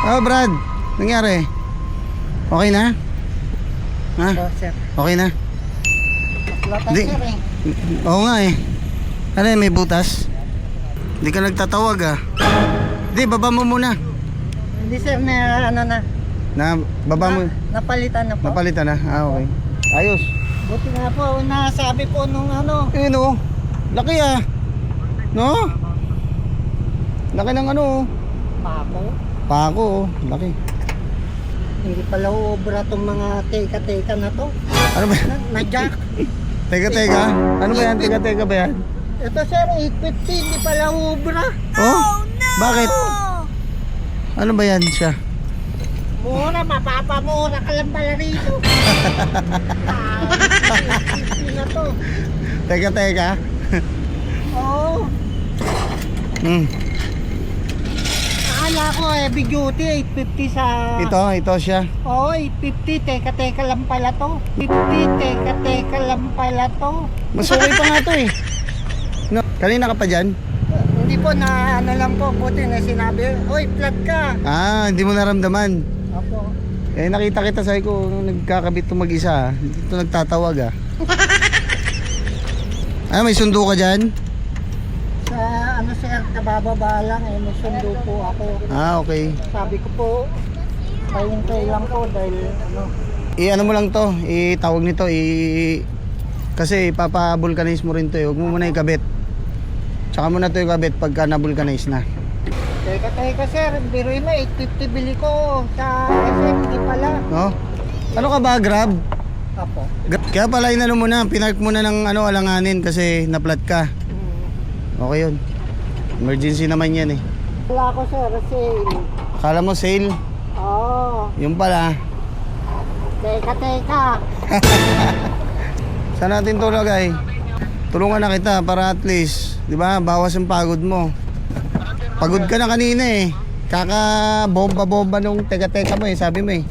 Oh, Brad. Nangyari? Okay na? Ha? Sir. Okay na? Platan, Di. sir eh. Oo nga eh. Ano yan, may butas? Hindi ka nagtatawag ah. Hindi, baba mo muna. Hindi sir, na ano na. Baba mo. Napalitan na po. Napalitan na? Ah, okay. Ayos. Buti nga po, nasabi po nung ano. Ayun oh. Laki ah. No? Laki ng ano oh. Pako. Pako oh. Laki. Hindi pala ubra tong mga teka-teka na to. Ano ba? Na-jack. Teka. Ano ba yan? Teka ba yan? Ito sir, 850, hindi pala ubra. Oh? Bakit? Ano ba yan siya? Mura, mapapamura ka lang pala rito. 850 na to. Teka. Oo. Hmm. Akala ko heavy duty, 850 sa... Ito siya. Oo, 850, teka lang pala to. 50, teka lang pala to. Mas okay pa nga to eh. No, kanina ka pa dyan? Hindi po, na ano lang po, buti na sinabi, oy, flat ka. Ah, hindi mo naramdaman. Opo. Eh nakita kita sabi ko nung nagkakabit to mag-isa. Dito nagtatawag ah. Ah, may sundo ka dyan? Sa ano sir, kabababa lang eh, may sundo po ako. Ah, okay. Sabi ko po, pahintay lang po dahil ano. Ano mo lang to, itawag nito, kasi ipapa-vulcanize mo rin to eh. Huwag mo muna ikabit. Tsaka mo na to ikabit pagka na-vulcanize na. Teka sir, biruin mo, 850 bili ko sa SM, hindi pala. No? Ano ka ba, Grab? Apo. Kaya pala inano mo na, pinark mo na ng alanganin kasi na-flat ka. Okay yun. Emergency naman yan eh. Wala ko sir, sale. Akala mo sale? Oo. Yung pala. Teka. Saan natin to lagay? Tulungan na kita para at least, di ba, bawas ang pagod mo. Pagod ka na kanina eh. Kaka bomba nung teka mo eh, sabi mo eh.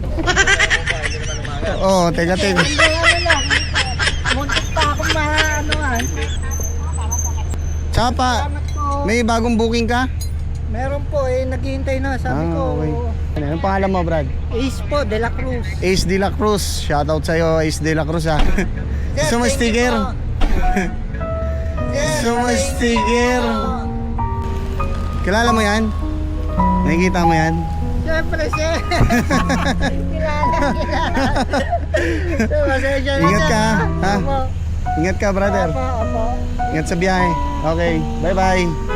Oo, teka. Hindi ano lang. Muntik pa akong maanoan. Tsaka pa, Salamat po. may bagong booking ka? Meron po eh, naghihintay na. Sabi ko, okay. Anong pangalan mo, Brad? Ace po, De La Cruz. Ace De La Cruz. Shoutout sa'yo, Ace De La Cruz ha. Gusto mo sticker? Gusto mo sticker? Kilala mo yan? Nakikita mo yan? Siyempre, sir. Kilala. Pasensya na Ingat ka, sir, ha? Opo. Ingat ka, brother. Opo. Ingat sa biyahe. Okay, bye-bye.